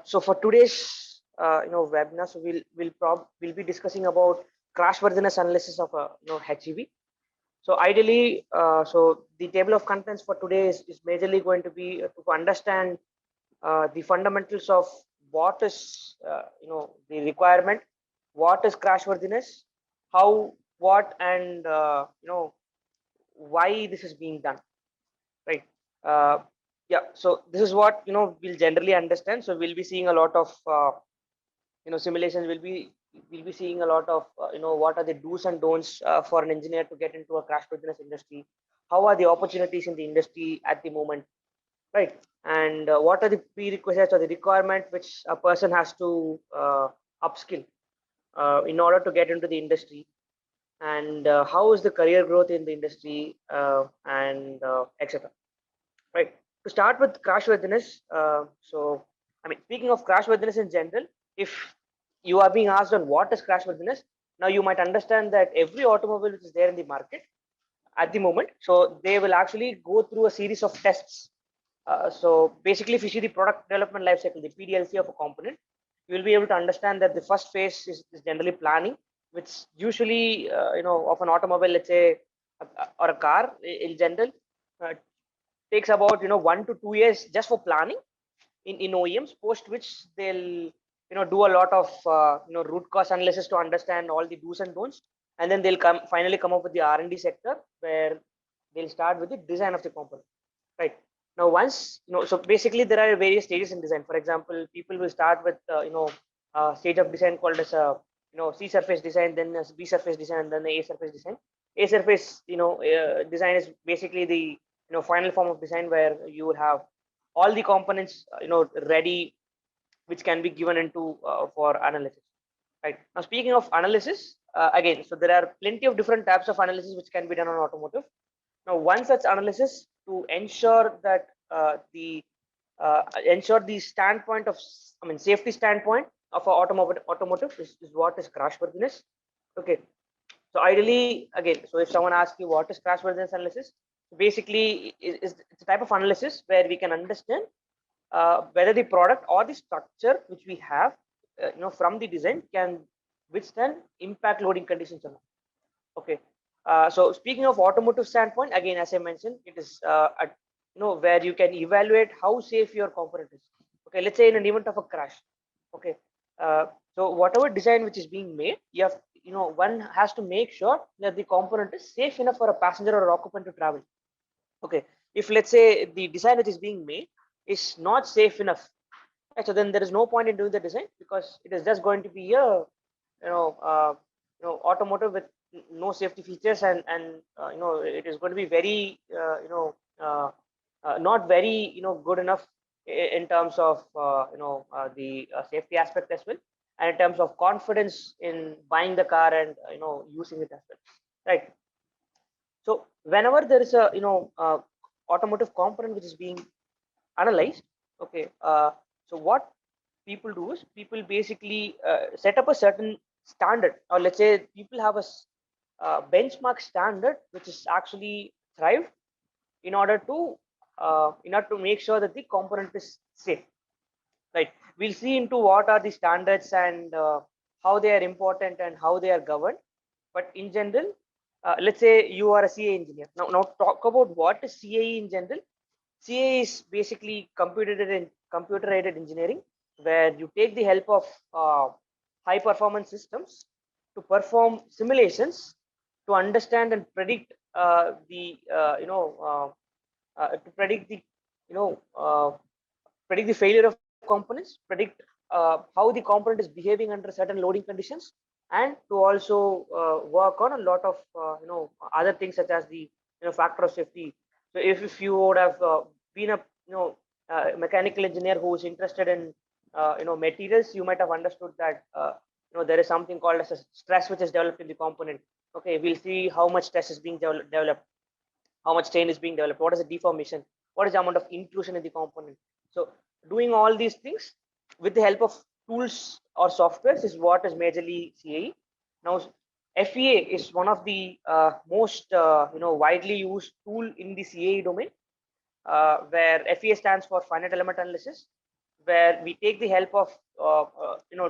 So for today's webinar, so we'll be discussing about crashworthiness analysis of a HEV. So ideally, so the table of contents for today is majorly going to be to understand the fundamentals of what is the requirement, what is crashworthiness, how, what, and why this is being done, right? Uh, yeah. So this is what we'll generally understand. So we'll be seeing a lot of simulations. We'll be seeing a lot of what are the do's and don'ts for an engineer to get into a crashworthiness industry. How are the opportunities in the industry at the moment, right? And what are the prerequisites or the requirement which a person has to upskill in order to get into the industry, and how is the career growth in the industry, and etc. Right. To start with crashworthiness, so I mean, speaking of crashworthiness in general, if you are being asked on what is crashworthiness, now you might understand that every automobile which is there in the market at the moment, so they will actually go through a series of tests. So basically, if you see the product development life cycle, the PDLC of a component, you will be able to understand that the first phase is generally planning, which usually of an automobile, let's say, or a car in general, uh, takes about 1 to 2 years just for planning in OEMs, post which they'll do a lot of root cause analysis to understand all the do's and don'ts, and then they'll finally come up with the R&D sector, where they'll start with the design of the component, right? Now once so basically there are various stages in design. For example, people will start with stage of design called as a C surface design, then as B surface design, and then the A surface design. A surface design is basically the final form of design, where you would have all the components ready, which can be given into for analysis, right? Now speaking of analysis, again, so there are plenty of different types of analysis which can be done on automotive. Now one such analysis to ensure that ensure the standpoint of, I mean, safety standpoint of automotive is what is crashworthiness. Okay. So ideally, again, so if someone asks you what is crashworthiness analysis, basically it's a type of analysis where we can understand whether the product or the structure which we have, from the design, can withstand impact loading conditions or not. Okay. So speaking of automotive standpoint, again, as I mentioned, it is where you can evaluate how safe your component is. Okay. Let's say in an event of a crash. Okay. So whatever design which is being made, you have one has to make sure that the component is safe enough for a passenger or occupant to travel. Okay. If let's say the design that is being made is not safe enough, right, so then there is no point in doing the design, because it is just going to be a automotive with no safety features, and it is going to be very not very good enough in terms of the safety aspect as well, and in terms of confidence in buying the car and using it as well, right? So whenever there is a automotive component which is being analyzed, okay, so what people do is people basically set up a certain standard, or let's say people have a benchmark standard which is actually thrived in order to make sure that the component is safe, right? We'll see into what are the standards, and how they are important and how they are governed. But in general, let's say you are a CA engineer. Now talk about what is CAE in general. CA is basically computer aided engineering, where you take the help of high performance systems to perform simulations to understand and predict to predict the you know predict the failure of components, predict how the component is behaving under certain loading conditions, and to also work on a lot of other things, such as the factor of safety. So if you would have been a mechanical engineer who is interested in materials, you might have understood that there is something called as a stress which is developed in the component. Okay, we'll see how much stress is being developed, how much strain is being developed, what is the deformation, what is the amount of intrusion in the component. So doing all these things with the help of tools or softwares is what is majorly CAE. Now FEA is one of the most widely used tool in the CAE domain, where FEA stands for finite element analysis, where we take the help of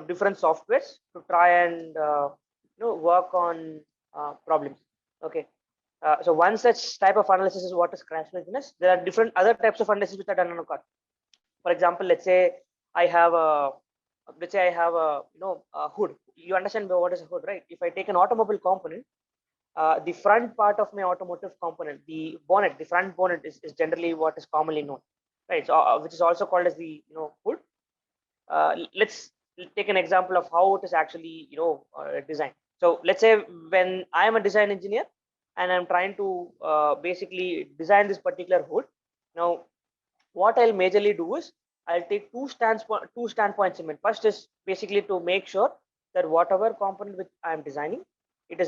different softwares to try and work on problems. Okay. So one such type of analysis is what is crashworthiness. There are different other types of analysis which are done on a car. For example, let's say I have a a hood. You understand what is a hood, right? If I take an automobile component, the front part of my automotive component, the bonnet, the front bonnet is generally what is commonly known, right? So, which is also called as the hood. Let's take an example of how it is actually designed. So let's say when I am a design engineer and I'm trying to basically design this particular hood. Now what I'll majorly do is I'll take two standpoints in mind. First is basically to make sure that whatever component which I'm designing, it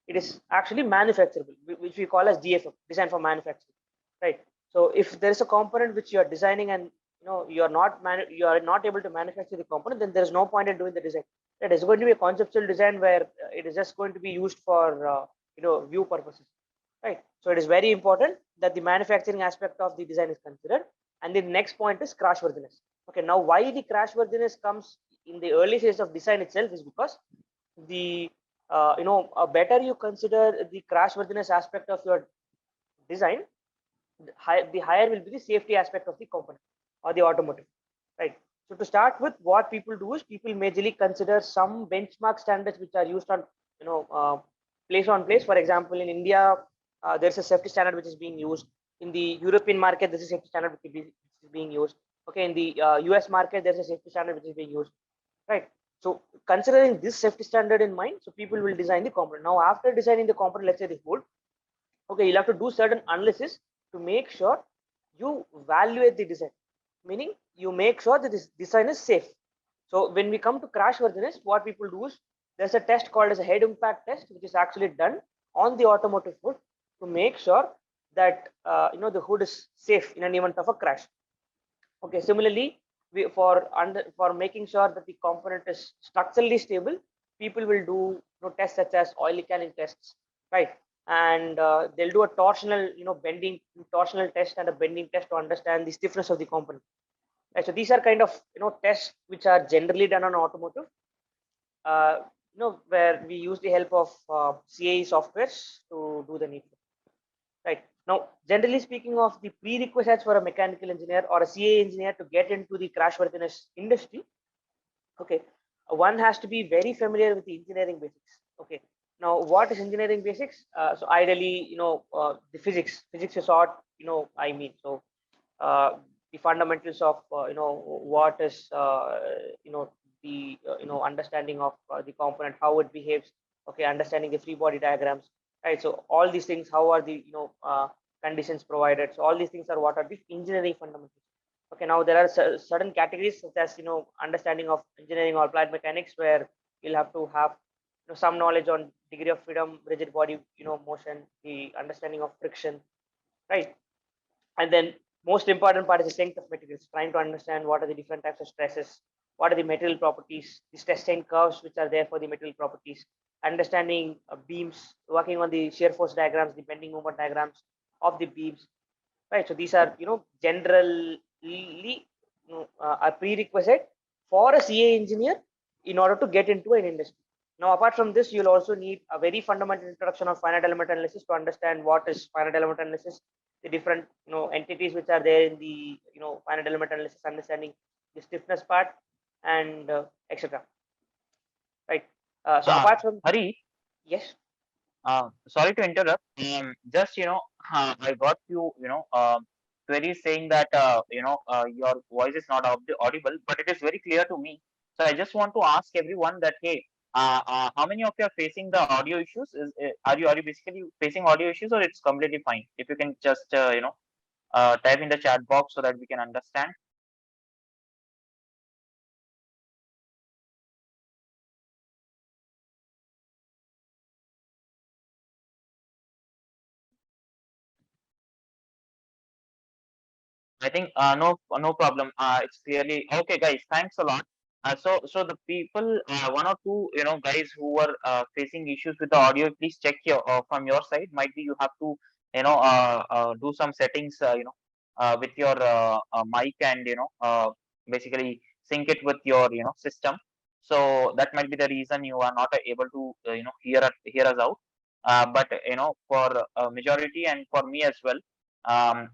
is actually manufacturable, which we call as DFM, design for manufacturing, right? So if there is a component which you are designing and you are not able to manufacture the component, then there is no point in doing the design. It is going to be a conceptual design where it is just going to be used for view purposes, right? So it is very important that the manufacturing aspect of the design is considered. And the next point is crashworthiness. Okay, now why the crashworthiness comes in the early phase of design itself is because the better you consider the crashworthiness aspect of your design, the higher will be the safety aspect of the component or the automotive, right? So to start with, what people do is people majorly consider some benchmark standards which are used on place on place. For example, in India, there's a safety standard which is being used. In the European market, this is a safety standard which is being used. Okay, in the US market, there's a safety standard which is being used, right? So considering this safety standard in mind, so people will design the component. Now after designing the component, let's say the hood, okay, you'll have to do certain analysis to make sure you evaluate the design, meaning you make sure that this design is safe. So when we come to crashworthiness, what people do is there's a test called as a head impact test, which is actually done on the automotive hood to make sure that the hood is safe in an event of a crash. Okay, similarly, for making sure that the component is structurally stable, people will do tests such as oil canning tests, right? And they'll do a torsional torsional test and a bending test to understand the stiffness of the component. Right, so these are kind of tests which are generally done on automotive, where we use the help of CAE softwares to do the needful. Right, now generally speaking of the prerequisites for a mechanical engineer or a CAE engineer to get into the crashworthiness industry, okay, one has to be very familiar with the engineering basics. Okay, now what is engineering basics? So ideally, the physics is what I mean. So the fundamentals of what is the understanding of the component, how it behaves. Okay, understanding the free body diagrams, right? So all these things, how are the conditions provided? So all these things are what are the engineering fundamentals. Okay, now there are certain categories such as understanding of engineering or applied mechanics, where you'll have to have some knowledge on degree of freedom, rigid body motion, the understanding of friction, right? And then most important part is the strength of materials, trying to understand what are the different types of stresses, what are the material properties, the stress strain curves which are there for the material properties, understanding beams, working on the shear force diagrams, the bending moment diagrams of the beams, right? So these are generally a prerequisite for a CA engineer in order to get into an industry. Now apart from this, you'll also need a very fundamental introduction of finite element analysis to understand what is finite element analysis, the different entities which are there in the finite element analysis, understanding the stiffness part, and etc. Right. So apart from Hari, yes. sorry to interrupt. Just I got queries saying that your voice is not audible, but it is very clear to me. So I just want to ask everyone that, hey, how many of you are facing the audio issues? Are you basically facing audio issues, or it's completely fine? If you can just type in the chat box so that we can understand. I think no problem. It's clearly okay, guys. Thanks a lot. So the people, one or two guys who were facing issues with the audio, please check from your side. Might be you have to do some settings with your mic and basically sync it with your system. So that might be the reason you are not able to hear us out. But for majority and for me as well,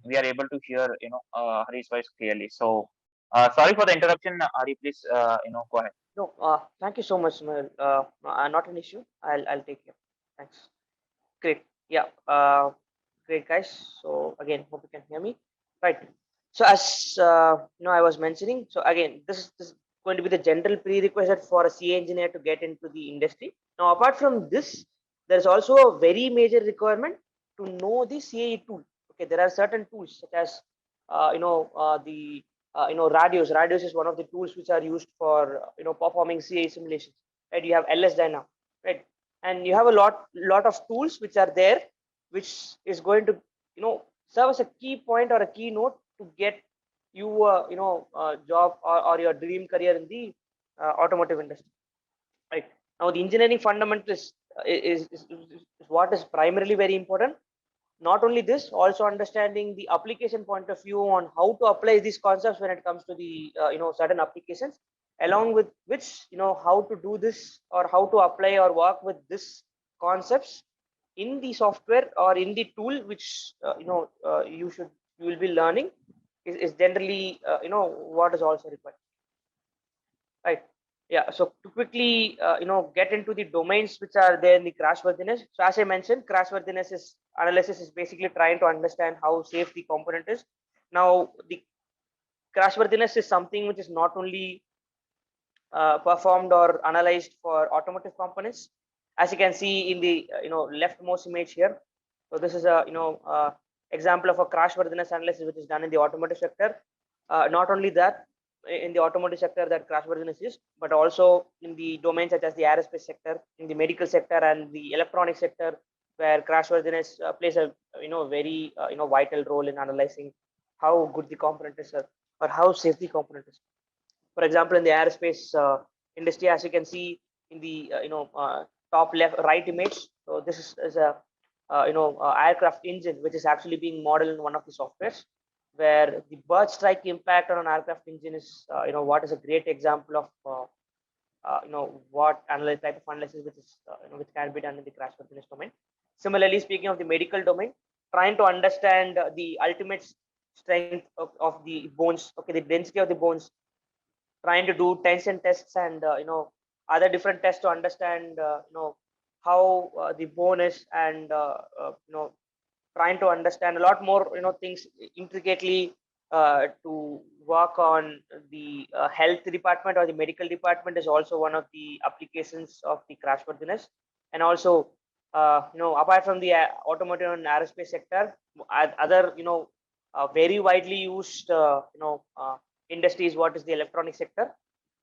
we are able to hear Hari's voice clearly. So sorry for the interruption, Hari. Please go ahead. No, thank you so much, Noel. Not an issue. I'll take care. Thanks. Great. Yeah. Great, guys. So again, hope you can hear me. Right. So as I was mentioning. So again, this is going to be the general prerequisite for a CA engineer to get into the industry. Now, apart from this, there is also a very major requirement to know the CAE tool. Okay, there are certain tools such as the radios. Radios is one of the tools which are used for performing CAE simulations. Right. You have LS Dyna. Right. And you have a lot of tools which are there, which is going to serve as a key point or a keynote to get you a job or your dream career in the automotive industry. Right. Now the engineering fundamentals is what is primarily very important. Not only this, also understanding the application point of view on how to apply these concepts when it comes to the certain applications, along with which how to do this or how to apply or work with this concepts in the software or in the tool which you will be learning is generally what is also required. Right. Yeah. So to quickly, get into the domains which are there in the crashworthiness. So as I mentioned, crashworthiness is analysis is basically trying to understand how safe the component is. Now, the crashworthiness is something which is not only performed or analyzed for automotive components, as you can see in the leftmost image here. So this is a example of a crashworthiness analysis which is done in the automotive sector. Not only that, in the automotive sector that crashworthiness is, but also in the domains such as the aerospace sector, in the medical sector, and the electronic sector, where crashworthiness plays a very vital role in analyzing how good the component is or how safe the component is. For example, in the aerospace industry, as you can see in the top left right image, so this is a aircraft engine which is actually being modeled in one of the softwares, where the bird strike impact on an aircraft engine is what is a great example of what analysis type of analysis which is which can be done in the crashworthiness domain. Similarly, speaking of the medical domain, trying to understand the ultimate strength of the bones, okay, the density of the bones, trying to do tension tests and other different tests to understand how the bone is, and trying to understand a lot more things intricately to work on the health department or the medical department is also one of the applications of the crashworthiness. And also apart from the automotive and aerospace sector, other very widely used industries, what is the electronic sector.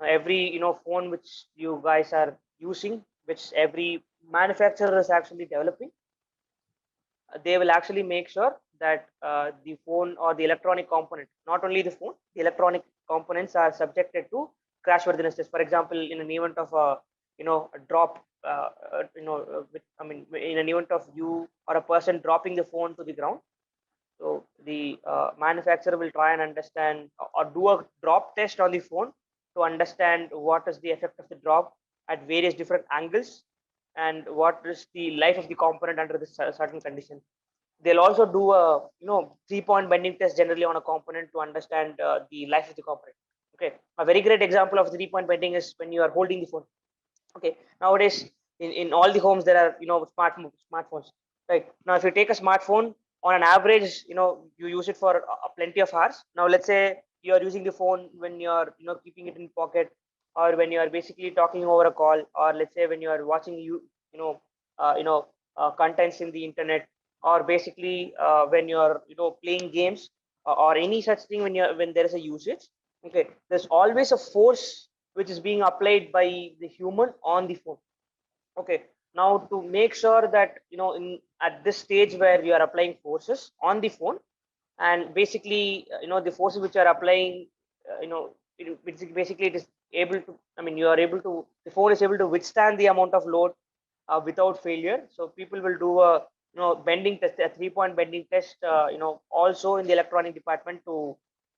Every phone which you guys are using, which every manufacturer is actually developing, they will actually make sure that the phone or the electronic component, not only the phone, the electronic components are subjected to crashworthiness test. For example, in an event of a a drop, in an event of you or a person dropping the phone to the ground, so the manufacturer will try and understand or do a drop test on the phone to understand what is the effect of the drop at various different angles and what is the life of the component under this certain condition. They'll also do a 3-point bending test generally on a component to understand the life of the component. Okay, a very great example of 3-point bending is when you are holding the phone. Okay, nowadays in all the homes there are smartphones. Right now, if you take a smartphone, on an average, you use it for plenty of hours. Now, let's say you are using the phone when you're keeping it in pocket, or when you are basically talking over a call, or let's say when you are watching contents in the internet, or basically when you're playing games, or any such thing when there is a usage. Okay, there's always a force which is being applied by the human on the phone. Okay, now to make sure that in at this stage where you are applying forces on the phone, and basically the forces which are applying, basically it is able to, you are able to, the phone is able to withstand the amount of load without failure. So people will do a bending test, a 3-point bending test, also in the electronic department to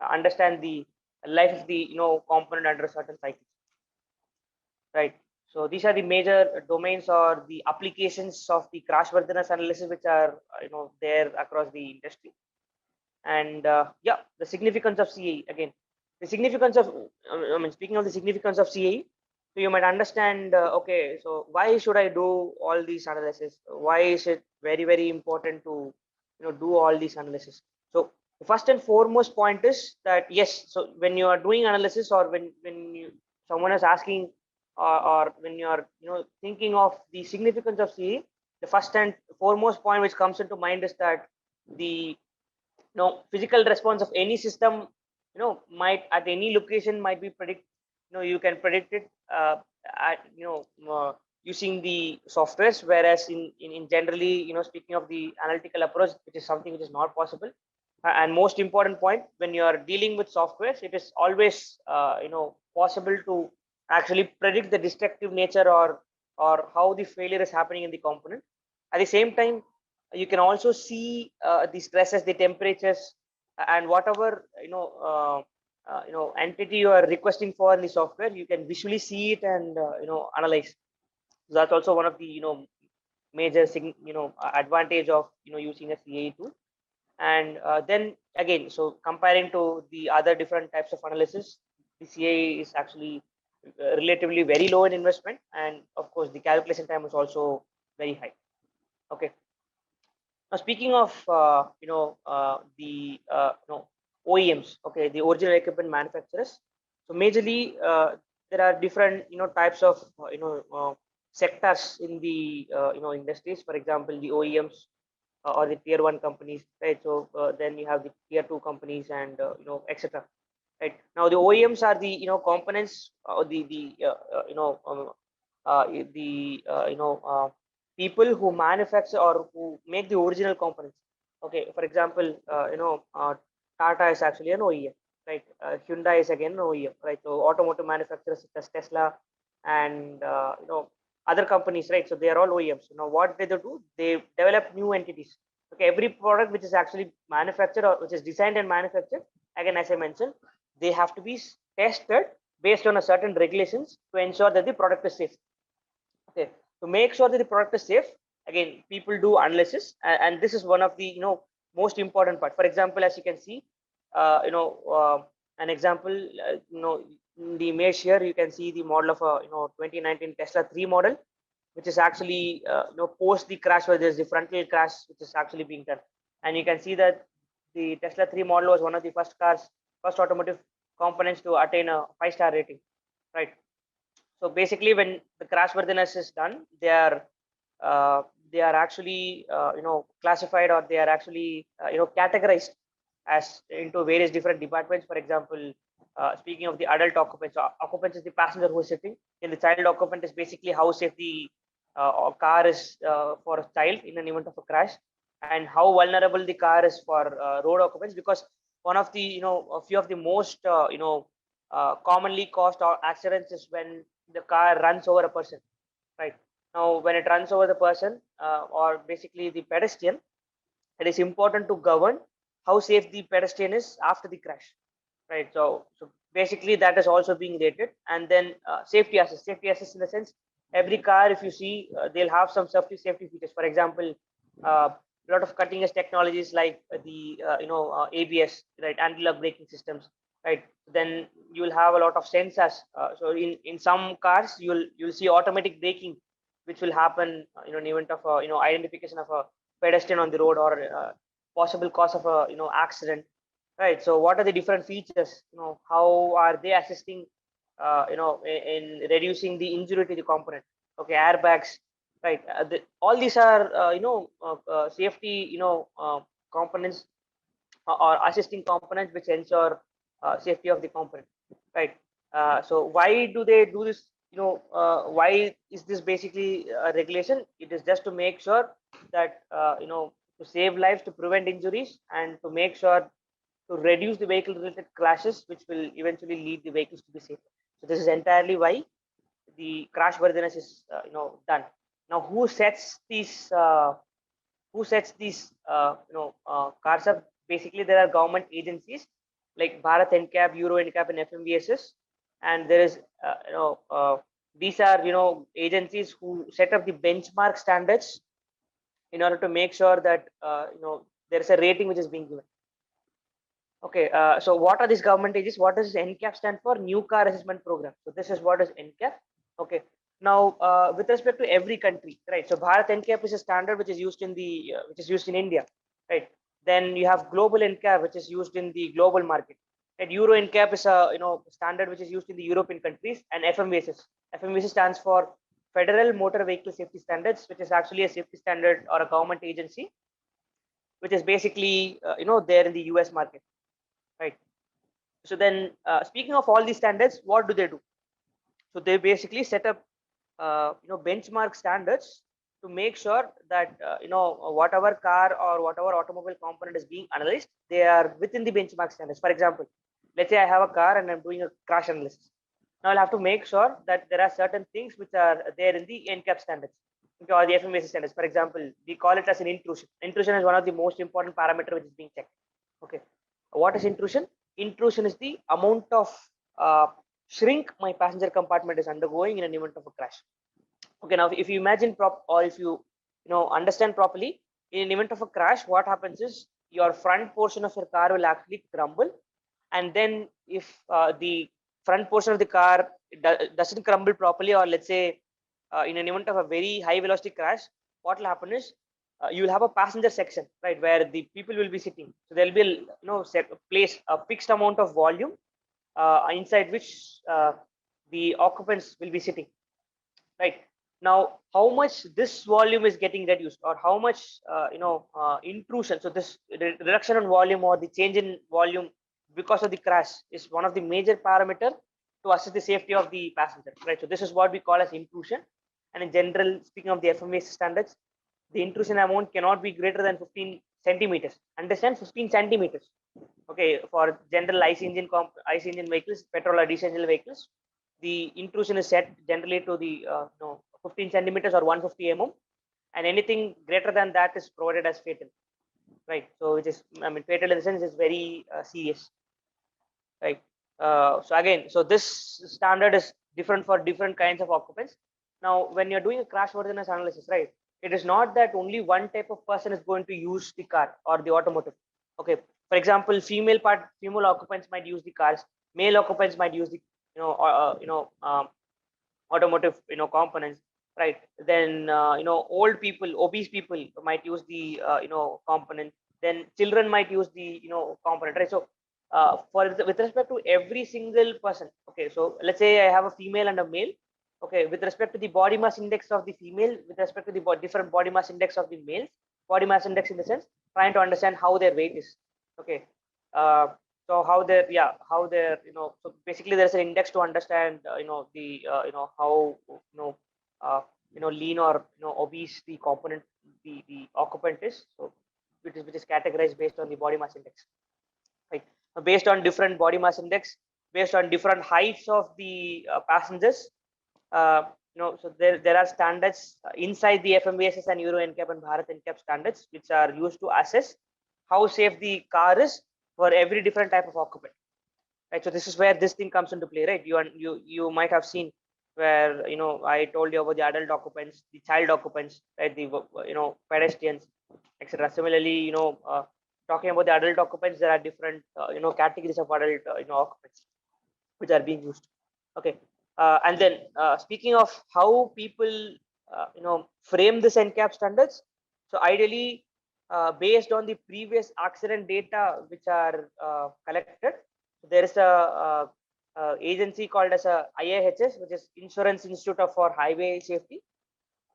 understand the life of the component under a certain cycle, right? So these are the major domains or the applications of the crashworthiness analysis, which are there across the industry. And yeah, the significance of CAE again. The significance of speaking of the significance of CAE, so you might understand. Okay, so why should I do all these analysis? Why is it very important to do all these analysis? So the first and foremost point is that yes, so when you are doing analysis, or when someone is asking, or when you are thinking of the significance of CAE, the first and foremost point which comes into mind is that the physical response of any system might at any location might be predict you can predict it at using the softwares, whereas in generally speaking of the analytical approach, it is something which is not possible. And most important point, when you are dealing with softwares, it is always possible to actually predict the destructive nature, or how the failure is happening in the component. At the same time, you can also see the stresses, the temperatures, and whatever entity you are requesting for in the software, you can visually see it and analyze. So that's also one of the major advantage of using a CAE tool. And then again, so comparing to the other different types of analysis, the CAE is actually relatively very low in investment, and of course the calculation time is also very high. Okay. Now, speaking of the OEMs, okay, the original equipment manufacturers. So majorly, there are different types of sectors in the industries. For example, the OEMs, or the tier one companies, right? So then you have the tier two companies, and etc. Right now, the OEMs are the components, the the people who manufacture or who make the original components. Okay, for example, Tata is actually an OEM, right? Hyundai is again an OEM, right? So automotive manufacturers such as Tesla and other companies, right? So they are all OEMs. What they do, they develop new entities. Okay, every product which is actually manufactured, or which is designed and manufactured, again, as I mentioned, they have to be tested based on a certain regulations to ensure that the product is safe. Okay, to make sure that the product is safe, again, people do analysis, and this is one of the most important part. For example, as you can see, an example, in the image here, you can see the model of a 2019 Tesla 3 model, which is actually post the crash, where there's the frontal crash which is actually being done. And you can see that the Tesla 3 model was one of the first automotive components to attain a 5-star rating, right? So basically, when the crashworthiness is done, they are actually classified, or they are actually categorized as into various different departments. For example, speaking of the adult occupants, so occupants is the passenger who is sitting, and the child occupant is basically how safe the car is for a child in an event of a crash, and how vulnerable the car is for road occupants, because one of the a few of the most commonly caused accidents is when the car runs over a person, right? Now, when it runs over the person, or basically the pedestrian, it is important to govern how safe the pedestrian is after the crash, right? So basically that is also being rated. And then safety assist in the sense, every car, if you see, they'll have some safety features. For example, a lot of cutting edge technologies like the ABS, right, anti-lock braking systems, right? Then you will have a lot of sensors. So in some cars, you'll see automatic braking, which will happen in event of a identification of a pedestrian on the road, or possible cause of a accident, right? So what are the different features, how are they assisting in reducing the injury to the component? Okay, airbags, right? All these are safety components, or assisting components which ensure safety of the component, right? So why do they do this? Why is this basically a regulation? It is just to make sure that to save lives, to prevent injuries, and to make sure to reduce the vehicle related crashes, which will eventually lead the vehicles to be safe. So this is entirely why the crash worthiness is done. Now, who sets these cars up? Basically, there are government agencies like Bharat NCAP, Euro NCAP, and FMVSS. And there is, these are, agencies who set up the benchmark standards in order to make sure that, there is a rating which is being given. Okay, so what are these government agencies? What does NCAP stand for? New Car Assessment Program. So this is what is NCAP. Okay. Now, with respect to every country, right? So Bharat NCAP is a standard which is used in the which is used in India, right? Then you have global NCAP, which is used in the global market. And Euro NCAP is a standard which is used in the European countries, and FMVSS. FMVSS stands for Federal Motor Vehicle Safety Standards, which is actually a safety standard or a government agency, which is basically there in the US market, right? So then, speaking of all these standards, what do they do? So they basically set up benchmark standards to make sure that whatever car or whatever automobile component is being analyzed, they are within the benchmark standards. For example, let's say I have a car and I'm doing a crash analysis. Now I'll have to make sure that there are certain things which are there in the NCAP standards, okay, or the FMVSS standards. For example, we call it as an intrusion. Intrusion is one of the most important parameter which is being checked. Okay, what is intrusion? Intrusion is the amount of shrink my passenger compartment is undergoing in an event of a crash. Okay, now if you imagine or if you understand properly, in an event of a crash, what happens is your front portion of your car will actually crumble, and then if the front portion of the car doesn't crumble properly, or let's say in an event of a very high velocity crash, what will happen is you will have a passenger section, right, where the people will be sitting. So there will be a fixed amount of volume inside which the occupants will be sitting, right? Now how much this volume is getting reduced, or how much intrusion, so this reduction in volume or the change in volume because of the crash is one of the major parameter to assess the safety of the passenger, right? So this is what we call as intrusion. And in general, speaking of the FMVSS standards, the intrusion amount cannot be greater than 15 centimeters. Understand, 15 centimeters. Okay, for general IC engine vehicles, petrol or diesel engine vehicles, the intrusion is set generally to the 15 centimeters or 150 mm, and anything greater than that is provided as fatal, right? So which is, I mean, fatal in the sense is very serious, right? So again, so this standard is different for different kinds of occupants. Now, when you're doing a crashworthiness analysis, right, it is not that only one type of person is going to use the car or the automotive. Okay, for example, female occupants might use the cars, male occupants might use the automotive components, right? Then old people, obese people might use the component. Then children might use the component, right? So with respect to every single person, okay, so let's say I have a female and a male. Okay, with respect to the body mass index of the female, with respect to the different body mass index of the males, body mass index in the sense trying to understand how their weight is. Okay, so how they're so basically there's an index to understand the how lean or obese the component, the occupant is. So which is categorized based on the body mass index, right? Based on different body mass index, based on different heights of the passengers, so there are standards inside the FMVSS and Euro NCAP and Bharat NCAP standards, which are used to assess how safe the car is for every different type of occupant, right? So this is where this thing comes into play, right? You might have seen where I told you about the adult occupants, the child occupants, right? The pedestrians, etc. Similarly, talking about the adult occupants, there are different categories of adult occupants which are being used. Okay, and then speaking of how people frame this NCAP standards, so ideally based on the previous accident data which are collected, there is a agency called as a IIHS, which is Insurance Institute for Highway Safety,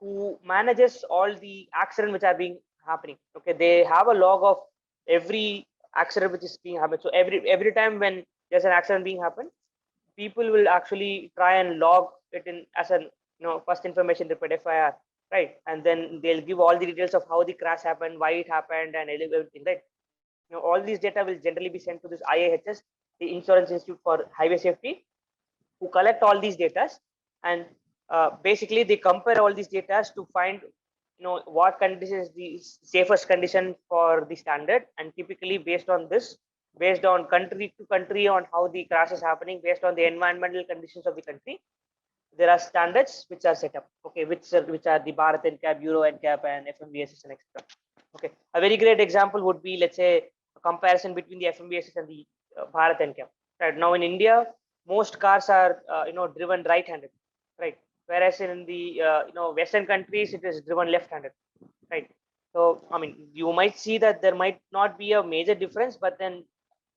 who manages all the accident which are being happening. Okay, they have a log of every accident which is being happened. So every time when there's an accident being happened, people will actually try and log it in as a first information report, FIR, right? And then they'll give all the details of how the crash happened, why it happened, and everything, right? All these data will generally be sent to this IIHS, the Insurance Institute for Highway Safety, who collect all these data, and basically they compare all these data to find what condition is the safest condition for the standard, and typically based on this based on country to country on how the crash is happening, based on the environmental conditions of the country. There are standards which are set up, okay, which are the Bharat NCAP, Euro NCAP, and FMVSS and etc. Okay, a very great example would be, let's say, a comparison between the FMVSS and the Bharat NCAP. Right now in India, most cars are driven right-handed, right? Whereas in the Western countries, it is driven left-handed, right? So I mean, you might see that there might not be a major difference, but then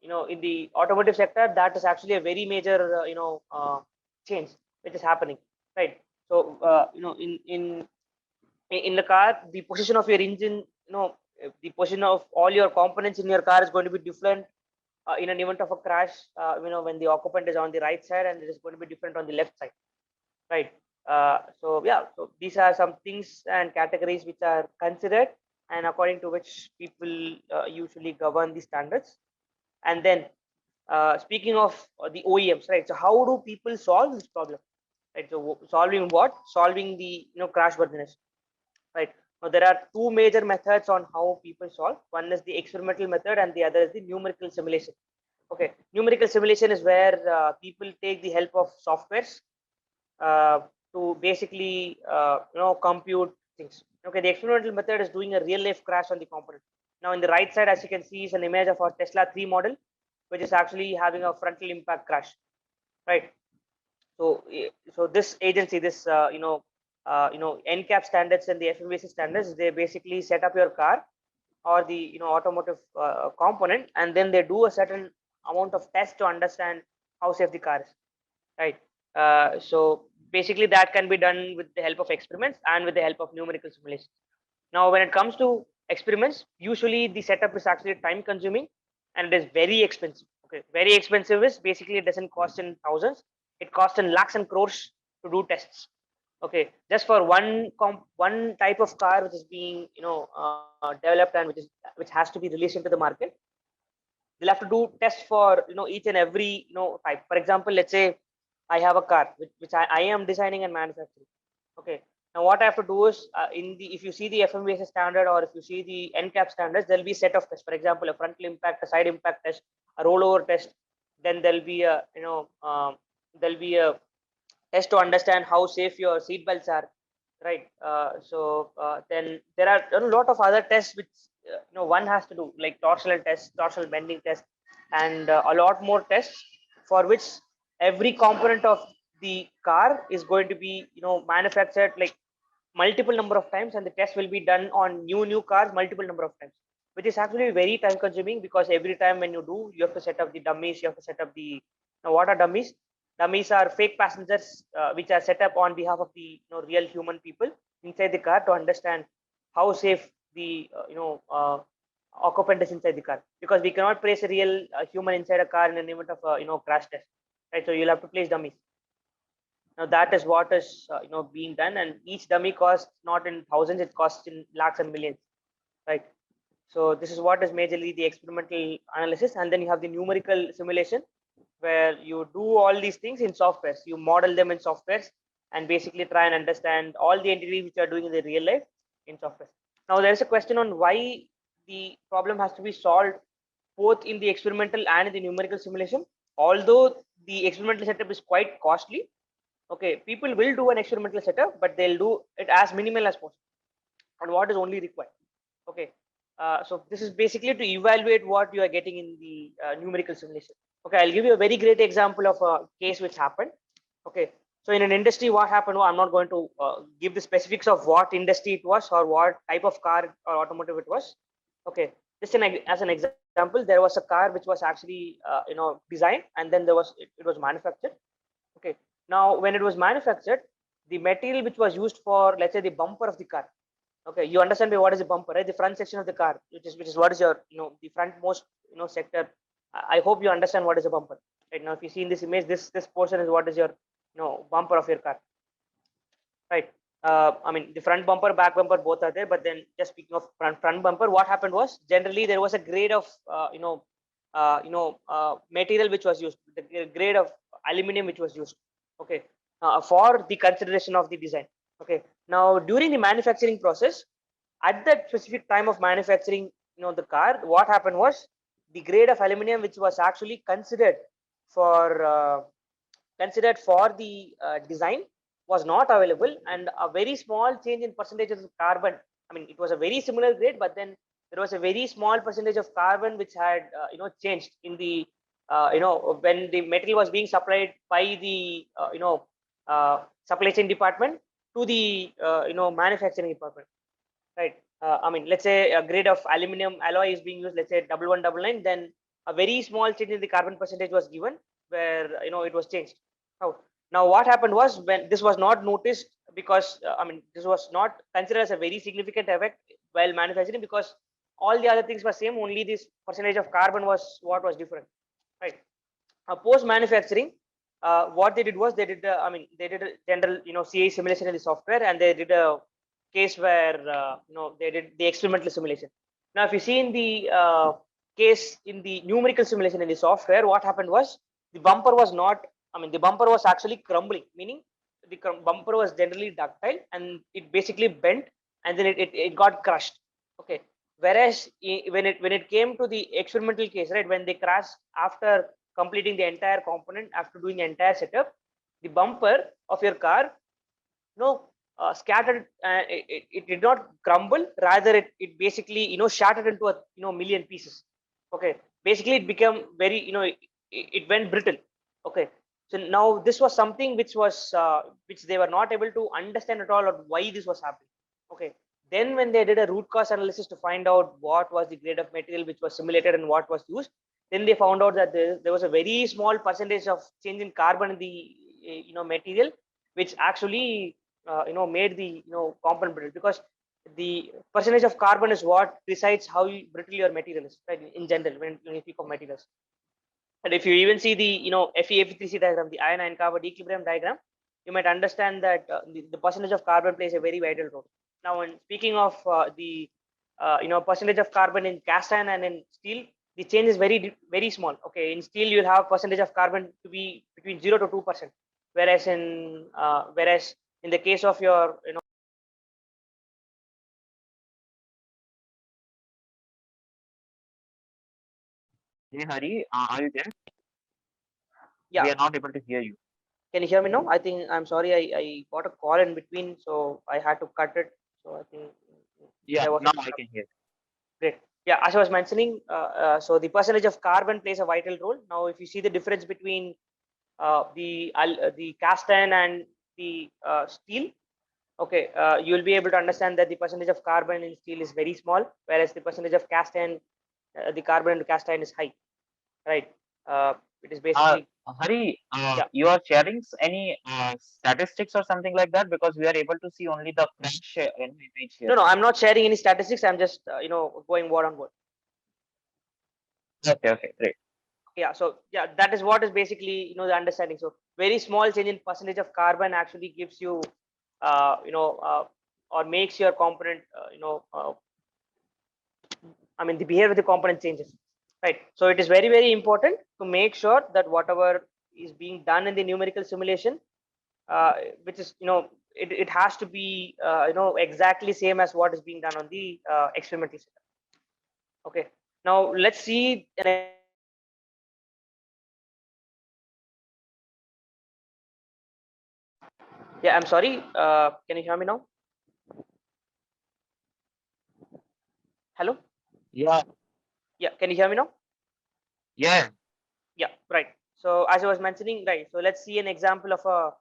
in the automotive sector, that is actually a very major change which is happening, right? So in the car, the position of your engine, the position of all your components in your car is going to be different in an event of a crash. When the occupant is on the right side, and it is going to be different on the left side, right? So yeah, so these are some things and categories which are considered, and according to which people usually govern the standards. And then speaking of the OEMs, right? So how do people solve this problem? Right. So solving what? Solving the crashworthiness. Right. Now there are two major methods on how people solve. One is the experimental method, and the other is the numerical simulation. Okay. Numerical simulation is where people take the help of softwares uh, to basically compute things. Okay. The experimental method is doing a real life crash on the component. Now in the right side, as you can see, is an image of our Tesla 3 model, which is actually having a frontal impact crash, right? So this agency, this NCAP standards and the FMVC standards, they basically set up your car or the automotive component, and then they do a certain amount of test to understand how safe the car is, right? So basically that can be done with the help of experiments and with the help of numerical simulations. Now when it comes to experiments, usually the setup is actually time consuming, and it is very expensive. Okay, very expensive is basically it doesn't cost in thousands, it costs in lakhs and crores to do tests. Okay, just for one type of car which is being developed, and which has to be released into the market, they'll have to do tests for each and every type. For example, let's say I have a car which I am designing and manufacturing. Okay, now what I have to do is if you see the FMVSS standard, or if you see the NCAP standards, there'll be a set of tests. For example, a frontal impact, a side impact test, a rollover test. Then there'll be a there'll be a test to understand how safe your seat belts are, right? Then there are a lot of other tests which one has to do, like torsional tests, torsional bending test, and a lot more tests, for which every component of the car is going to be manufactured like multiple number of times, and the test will be done on new cars multiple number of times, which is actually very time consuming, because every time when you do, you have to set up the dummies, you have to set up the what are dummies? Dummies are fake passengers which are set up on behalf of the real human people inside the car to understand how safe the occupant is inside the car, because we cannot place a real human inside a car in an event of a crash test, right? So you'll have to place dummies. Now that is what is being done, and each dummy costs not in thousands, it costs in lakhs and millions, right? So this is what is majorly the experimental analysis, and then you have the numerical simulation, where you do all these things in softwares. You model them in softwares and basically try and understand all the entities which are doing in the real life in software. Now there is a question on why the problem has to be solved both in the experimental and in the numerical simulation. Although the experimental setup is quite costly, okay, people will do an experimental setup, but they'll do it as minimal as possible and what is only required. Okay, so this is basically to evaluate what you are getting in the numerical simulation. Okay, I'll give you a very great example of a case which happened. Okay, so in an industry, what happened? I'm not going to give the specifics of what industry it was or what type of car or automotive it was. Okay, just as an example, there was a car which was actually designed, and then it was manufactured. Okay, now when it was manufactured, the material which was used for, let's say, the bumper of the car. Okay, you understand me what is a bumper, right? The front section of the car, which is what is your the frontmost sector. I hope you understand what is a bumper. Right now, if you see in this image, this portion is what is your bumper of your car, right? I mean, the front bumper, back bumper, both are there. But then, just speaking of front bumper, what happened was, generally there was a grade of material which was used, the grade of aluminum which was used. Okay, for the consideration of the design. Okay, now during the manufacturing process, at that specific time of manufacturing, the car, what happened was, the grade of aluminum which was actually considered for the design was not available, and a very small change in percentages of carbon. I mean, it was a very similar grade, but then there was a very small percentage of carbon which had changed in the when the material was being supplied by the supply chain department to the manufacturing department, right? I mean, let's say a grade of aluminum alloy is being used, let's say 1199, then a very small change in the carbon percentage was given, where it was changed. Now what happened was, when this was not noticed, because I mean, this was not considered as a very significant effect while manufacturing, because all the other things were same, only this percentage of carbon was what was different, right? Post manufacturing, what they did was, they did a general CA simulation in the software, and they did a case where they did the experimental simulation. Now if you see in the case in the numerical simulation in the software, what happened was, the bumper was not, I mean, the bumper was actually crumbling, meaning the bumper was generally ductile, and it basically bent, and then it got crushed. Okay. Whereas when it came to the experimental case, right, when they crashed after completing the entire component, after doing the entire setup, the bumper of your car scattered. It did not crumble, rather it basically shattered into a million pieces. Okay. Basically it became very it went brittle. Okay. So now this was something which was which they were not able to understand at all, or why this was happening. Okay. Then when they did a root cause analysis to find out what was the grade of material which was simulated and what was used, then they found out that there was a very small percentage of change in carbon in the material, which actually made the component brittle, because the percentage of carbon is what decides how brittle your material is, right, in general, when you speak of materials. And if you even see the FE3C diagram, the iron carbon equilibrium diagram, you might understand that the percentage of carbon plays a very vital role. Now, when speaking of the percentage of carbon in cast iron and in steel, the change is very small. Okay, in steel you'll have percentage of carbon to be between 0 to 2%, whereas in the case of your Hey Hari, are you there? We yeah, are not able to hear you. can you hear me now? I think, I'm sorry, I got a call in between, so I had to cut it. So I think Yeah, there was now some I sort of can hear. great. Yeah, as I was mentioning, so the percentage of carbon plays a vital role. Now, if you see the difference between the cast iron and the steel, okay, you'll be able to understand that the percentage of carbon in steel is very small, whereas the percentage of cast iron, the carbon in cast iron is high, right? It is Uh, basically, Hari, yeah. you are sharing any statistics or something like that, because we are able to see only the crash image here. No, I'm not sharing any statistics. I'm just going word on word. Okay, okay, great. Yeah, so yeah, that is what is basically the understanding. So very small change in percentage of carbon actually gives you or makes your component I mean, the behavior of the component changes, right? So it is very important to make sure that whatever is being done in the numerical simulation, which is it has to be exactly same as what is being done on the experimental setup. Okay, now let's see yeah, I'm sorry, can you hear me now? Hello? Yeah, Yeah, can you hear me now? yeah. Yeah, right. So as I was mentioning, right, so let's see an example of a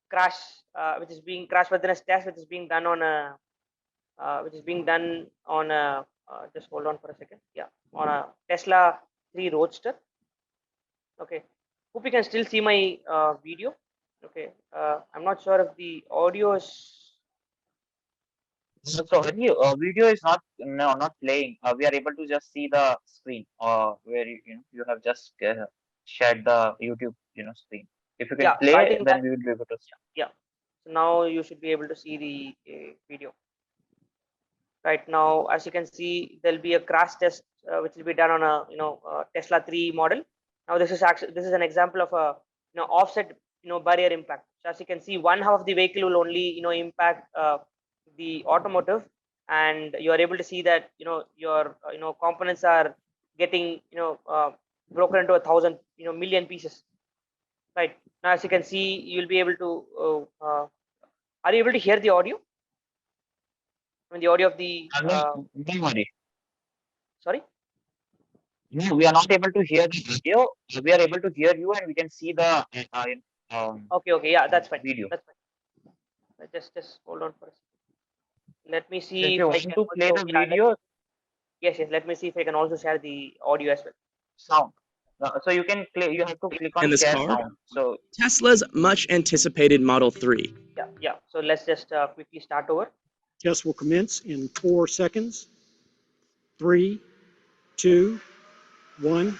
crash, which is being crashworthiness test, which is being done on a just hold on for a second. Yeah, on a Tesla 3 Roadster. Okay, hope you can still see my video. Okay, I'm not sure if the audio is. So Hari, video is not playing. We are able to just see the screen, where you have just shared the YouTube screen. If you can Yeah, so I play, think then that, we will be able to see. yeah. So now you should be able to see the video. Right now, as you can see, there'll be a crash test which will be done on a Tesla 3 model. Now this is an example of a offset barrier impact. So as you can see, one half of the vehicle will only impact the automotive, and you are able to see that your components are getting broken into 1,000 million pieces. Right now, as you can see, you'll be able to. Are you able to hear the audio? I mean, the audio of the. Don't worry. Sorry. No, we are not able to hear the video. We are able to hear you, and we can see the Okay. Okay. Yeah, that's fine. video. That's fine. Just hold on for a second. Let me So see if if you I want can to play also. the Yeah. video Yes. Yes. Let me see if I can also share the audio as well. sound, so you can play. You have to click on in this share car, sound. So Tesla's much anticipated Model 3. Yeah. Yeah. So let's just quickly start over. Test will commence in 4 seconds. 3, 2, 1.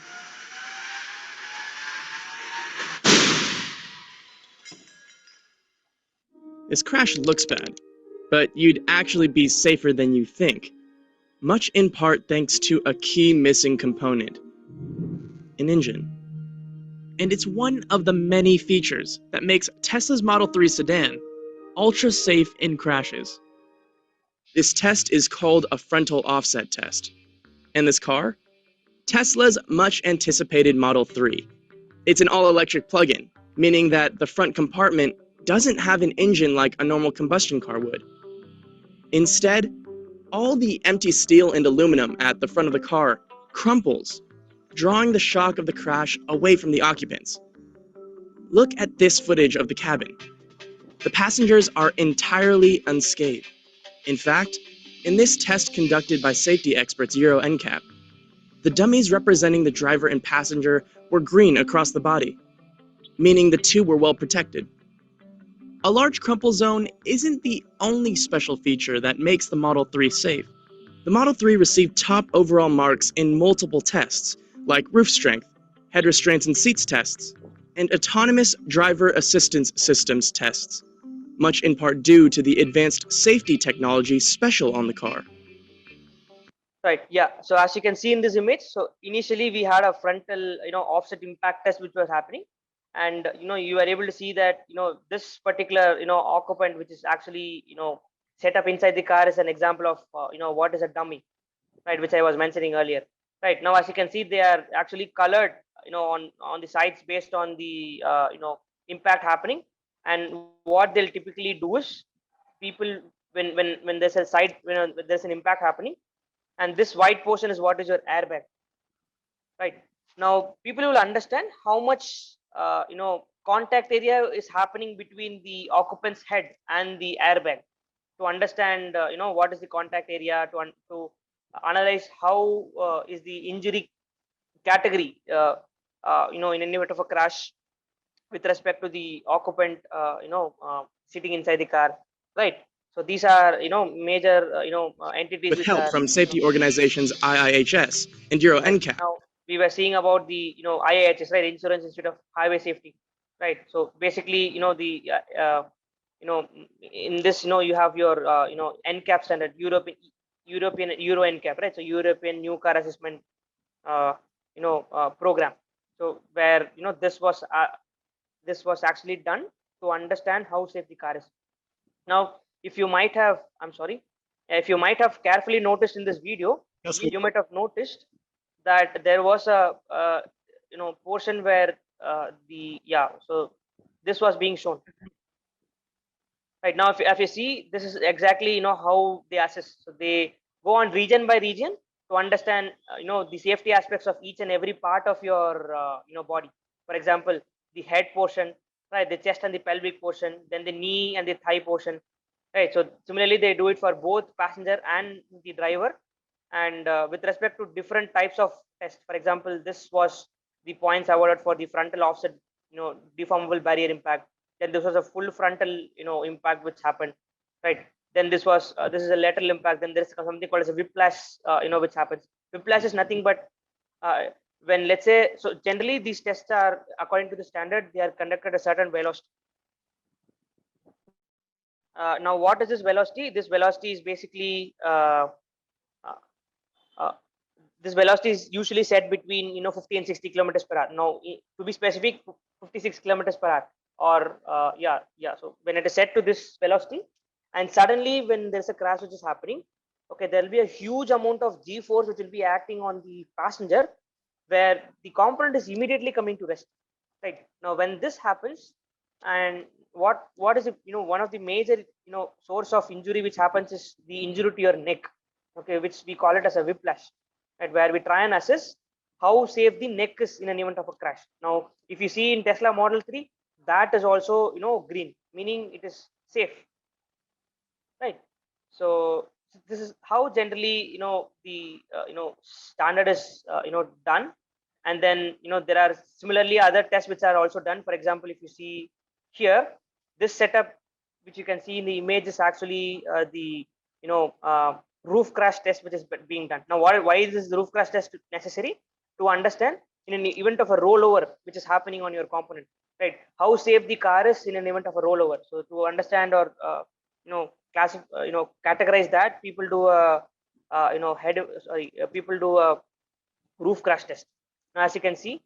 This crash looks bad, but you'd actually be safer than you think, much in part thanks to a key missing component, an engine. And it's one of the many features that makes Tesla's Model 3 sedan ultra safe in crashes. This test is called a frontal offset test. And this car? Tesla's much anticipated Model 3. It's an all-electric plug-in, meaning that the front compartment doesn't have an engine like a normal combustion car would. Instead, all the empty steel and aluminum at the front of the car crumples, drawing the shock of the crash away from the occupants. Look at this footage of the cabin. The passengers are entirely unscathed. In fact, in this test conducted by safety experts Euro NCAP, the dummies representing the driver and passenger were green across the body, meaning the two were well protected. A large crumple zone isn't the only special feature that makes the Model 3 safe. The Model 3 received top overall marks in multiple tests, like roof strength, head restraints and seats tests, and autonomous driver assistance systems tests, much in part due to the advanced safety technology special on the car. Right. Yeah. So as you can see in this image, so initially we had a frontal, offset impact test which was happening, and you were able to see that this particular occupant which is actually set up inside the car is an example of what is a dummy, right? Which I was mentioning earlier. Right now, as you can see, they are actually colored, on the sides based on the impact happening, and what they'll typically do is people when there's a side when there's an impact happening, and this white portion is what is your airbag. Right now, people will understand how much contact area is happening between the occupant's head and the airbag, to understand what is the contact area, to analyze how is the injury category in any event of a crash with respect to the occupant sitting inside the car, right? So these are major entities With which help are from safety organizations IIHS and Euro right. NCAP. Now we were seeing about the IIHS, right, Insurance Institute of Highway Safety, right? So basically the in this you have your NCAP standard, European Euro NCAP, right? So European New Car Assessment program. So where this was actually done to understand how safe the car is. Now, if you might have, I'm sorry, if you might have carefully noticed in this video, Test you might have noticed that there was a portion where so this was being shown. Right now, if you see, this is exactly how they assess. So they go on region by region to understand the safety aspects of each and every part of your body. For example, the head portion, right, the chest and the pelvic portion, then the knee and the thigh portion, right? So similarly, they do it for both passenger and the driver. And with respect to different types of tests, for example, this was the points awarded for the frontal offset, deformable barrier impact. Then this was a full frontal impact which happened, right? Then this is a lateral impact. Then there's something called as a whiplash, which happens. Whiplash is nothing but when, let's say, so generally these tests are, according to the standard, they are conducted at a certain velocity. Now what is this velocity? This velocity is basically this velocity is usually set between 50 and 60 kilometers per hour. Now to be specific, 56 kilometers per hour, or so when it is set to this velocity, and suddenly when there's a crash which is happening, okay, there will be a huge amount of G force which will be acting on the passenger, where the component is immediately coming to rest. Right now, when this happens, and what is it? One of the major source of injury which happens is the injury to your neck. Okay, which we call it as a whiplash, right? Where we try and assess how safe the neck is in an event of a crash. Now, if you see in Tesla Model 3, that is also green, meaning it is safe, right? So this is how generally the standard is done. And then there are similarly other tests which are also done. For example, if you see here, this setup which you can see in the image is actually the roof crash test which is being done. Now why is this roof crash test necessary? To understand in an event of a rollover which is happening on your component, right, how safe the car is in an event of a rollover. So to understand or categorize that, people do a people do a roof crash test. Now as you can see,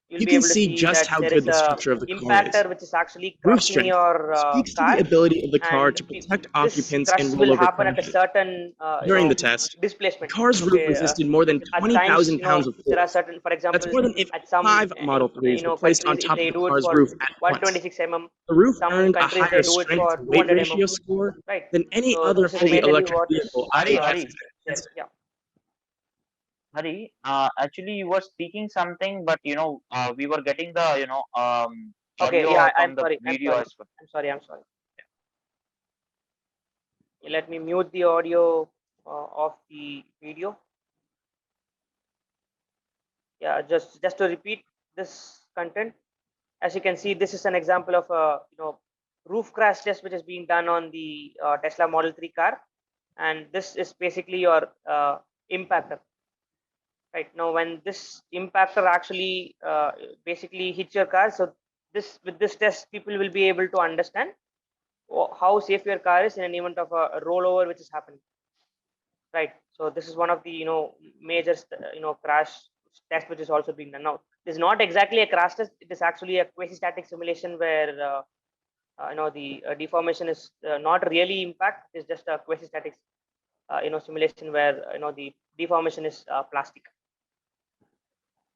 you'll You be can able to see see just that how there good is the a structure of the car is. impactor which is actually Roof crushing strength your speaks to car, the ability of the car and to protect this occupants in crush will rollover happen at a crashes. certain During the test, the displacement. car's roof Okay, resisted more than at times 20,000 pounds of there are force. certain, for That's example, more than if at some 5 Model 3s were placed on countries, if top of they the do it car's for roof at once. 126 mm, The roof some earned a countries they higher do it strength for to weight 200 ratio mm, score right? than any So other this is fully majorly electric what is vehicle Hari, IAS Hari, has there. tested. Yeah. Hari. Actually, you were speaking something, but we were getting the Okay. audio Yeah. I'm from the sorry. I'm video sorry. as well. I'm sorry. I'm sorry. Let me mute the audio of the video. Yeah, just to repeat this content, as you can see, this is an example of a roof crash test which is being done on the Tesla Model 3 car, and this is basically your impactor. Right now, when this impactor actually basically hits your car, so with this test, people will be able to understand how safe your car is in an event of a rollover which is happening. Right. So this is one of the major crash test which is also being done. Now it is not exactly a crash test, it is actually a quasi-static simulation where the deformation is not really impact, it's just a quasi-static simulation where the deformation is plastic,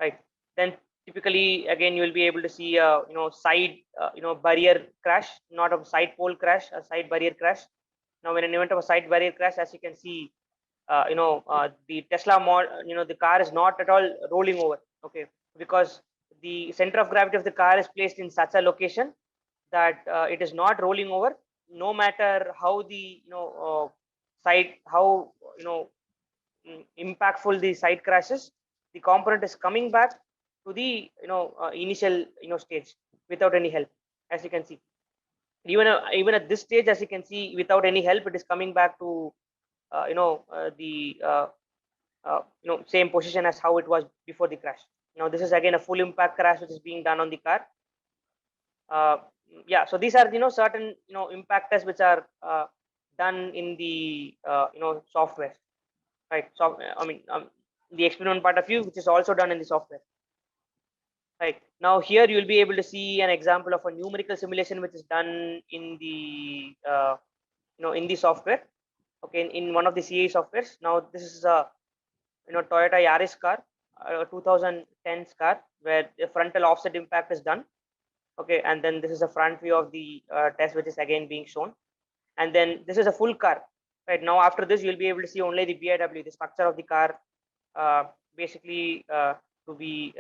right? Then typically again you will be able to see a side barrier crash, not a side pole crash, a side barrier crash. Now in an event of a side barrier crash, as you can see, the Tesla the car is not at all rolling over, okay, because the center of gravity of the car is placed in such a location that it is not rolling over, no matter how the side, how impactful the side crashes, the component is coming back to the initial stage without any help, as you can see. Even at this stage, as you can see, without any help, it is coming back to the same position as how it was before the crash. Now this is again a full impact crash which is being done on the car. Yeah, so these are certain impact tests which are done in the software, right? So I mean the experiment part of view, which is also done in the software. Right now, here you will be able to see an example of a numerical simulation which is done in the in the software. Okay, in one of the CA softwares. Now this is a Toyota Yaris car, 2010 car, where the frontal offset impact is done. Okay, and then this is a front view of the test which is again being shown, and then this is a full car. Right now, after this, you'll be able to see only the BIW, the structure of the car, basically to be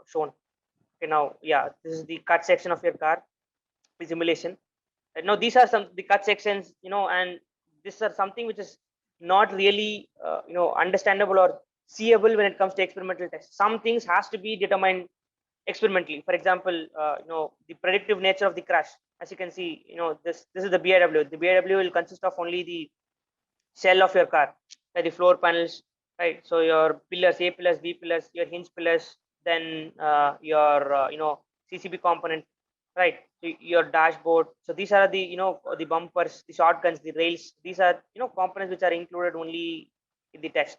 shown. Okay, now yeah, this is the cut section of your car, the simulation. And now these are some the cut sections, and these are something which is not really understandable or seeable when it comes to experimental tests. Some things has to be determined experimentally. For example, the predictive nature of the crash. As you can see, this is the BIW. The BIW will consist of only the shell of your car, like the floor panels, right? So your pillars, A pillars, B pillars, your hinge pillars, then your CCB component, right? So your dashboard. So these are the the bumpers, the shotguns, the rails. These are components which are included only in the test.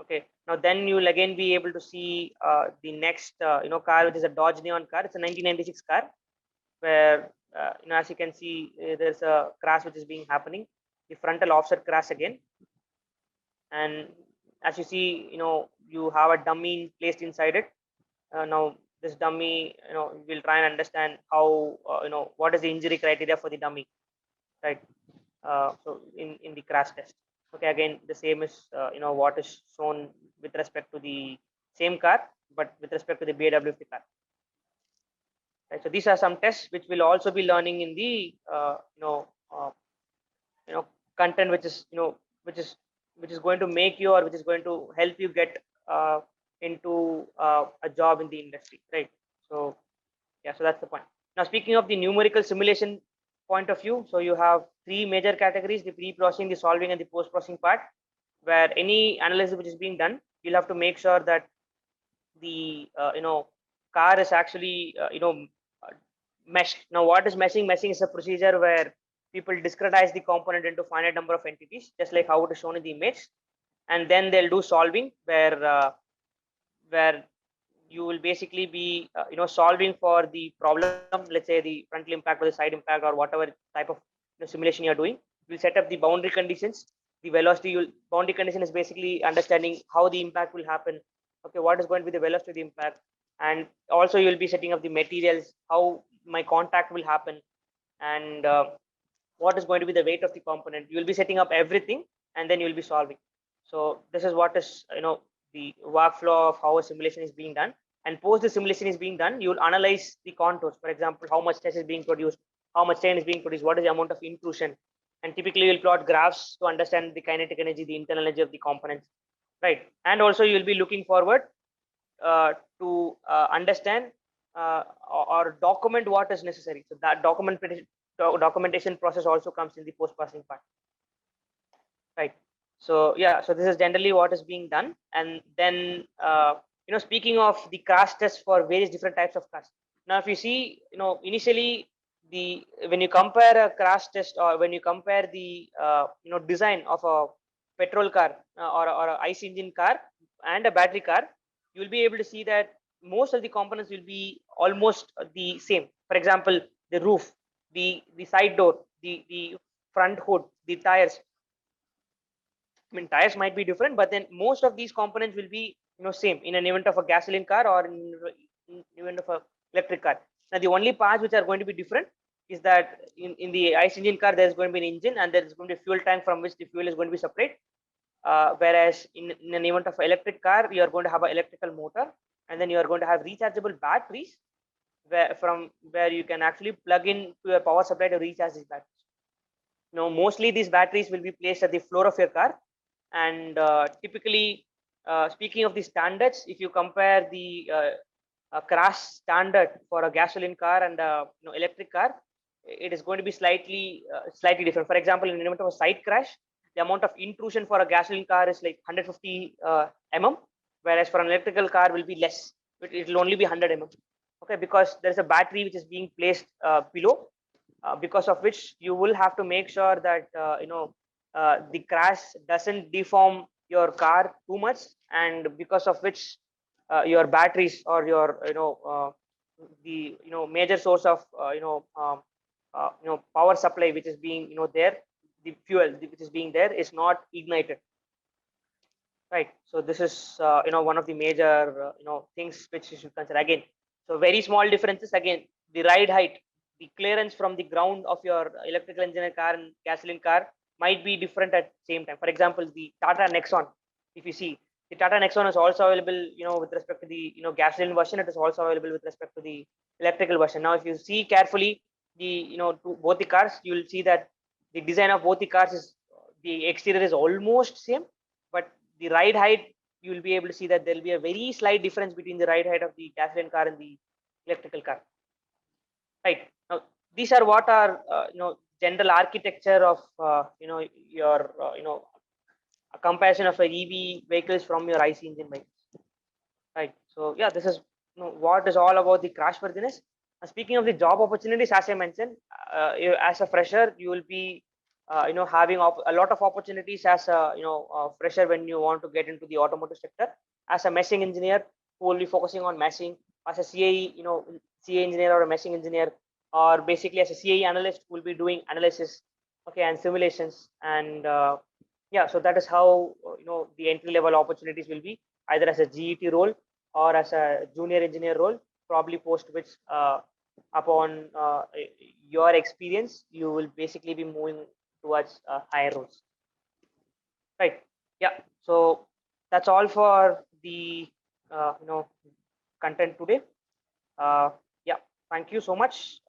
Okay. Now then you will again be able to see the next car, which is a Dodge Neon car. It's a 1996 car, where as you can see, there's a crash which is being happening, the frontal offset crash again. and as you see, you have a dummy placed inside it. Now this dummy, we'll try and understand how, what is the injury criteria for the dummy, right? So in the crash test. Okay, again the same is what is shown with respect to the same car, but with respect to the BWF car. Right, so these are some tests which will also be learning in the content, which is which is going to make you, or which is going to help you get into a job in the industry, right? So yeah, so that's the point. Now speaking of the numerical simulation point of view, so you have three major categories: the pre-processing, the solving, and the post-processing part. Where any analysis which is being done, you'll have to make sure that the car is actually meshed. Now what is meshing? Meshing is a procedure where people discretize the component into finite number of entities, just like how it is shown in the image, and then they'll do solving, where you will basically be solving for the problem. Let's say the frontal impact or the side impact, or whatever type of simulation you're doing. You'll set up the boundary conditions, the velocity. Boundary condition is basically understanding how the impact will happen. Okay, what is going to be the velocity of the impact, and also you'll be setting up the materials, how my contact will happen, and what is going to be the weight of the component. You'll be setting up everything, and then you'll be solving. So this is what is the workflow of how a simulation is being done. And post the simulation is being done, you'll analyze the contours. For example, how much stress is being produced, how much strain is being produced, what is the amount of intrusion, and typically you'll plot graphs to understand the kinetic energy, the internal energy of the components, right? And also you'll be looking forward to understand or document what is necessary. So that documentation process also comes in the post-processing part, right? So yeah, so this is generally what is being done. And then speaking of the crash test for various different types of cars. Now if you see, initially when you compare a crash test, or when you compare the design of a petrol car or a ICE engine car and a battery car, you will be able to see that most of the components will be almost the same. For example, the roof, the side door, the front hood, the tires. I mean, tires might be different, but then most of these components will be same in an event of a gasoline car or in event of a electric car. Now the only parts which are going to be different is that in the ICE engine car there is going to be an engine, and there is going to be a fuel tank from which the fuel is going to be separate. Whereas in an event of an electric car, you are going to have an electrical motor, and then you are going to have rechargeable batteries where you can actually plug in to a power supply to recharge these batteries. Now mostly these batteries will be placed at the floor of your car, and typically speaking of the standards, if you compare the crash standard for a gasoline car and electric car, it is going to be slightly different. For example, in the event of a side crash, the amount of intrusion for a gasoline car is like 150 mm, whereas for an electrical car will be less. It will only be 100 mm. Okay, because there is a battery which is being placed below, because of which you will have to make sure that the crash doesn't deform your car too much, and because of which your batteries or your the major source of power supply which is being there, the fuel which is being there is not ignited, right? So this is one of the major things which you should consider. Again, so very small differences. Again, the ride height, the clearance from the ground of your electrical engine car and gasoline car might be different at the same time. For example, the Tata Nexon, if you see, the Tata Nexon is also available with respect to the gasoline version. It is also available with respect to the electrical version. Now if you see carefully the both the cars, you will see that the design of both the cars is, the exterior is almost same, but the ride height, you will be able to see that there will be a very slight difference between the ride height of the gasoline car and the electrical car, right? Now these are what are general architecture of your a comparison of a EV vehicles from your IC engine vehicles, right? So yeah, this is what is all about the crashworthiness. Speaking of the job opportunities, as I mentioned, as a fresher, you will be having a lot of opportunities as a fresher when you want to get into the automotive sector. As a meshing engineer who will be focusing on meshing, as a CAE CAE engineer or a meshing engineer, or basically as a CAE analyst who will be doing analysis, okay, and simulations, and yeah, so that is how the entry level opportunities will be, either as a GET role or as a junior engineer role, probably post which upon your experience you will basically be moving towards higher roles, right? Yeah, so that's all for the content today. Yeah, thank you so much.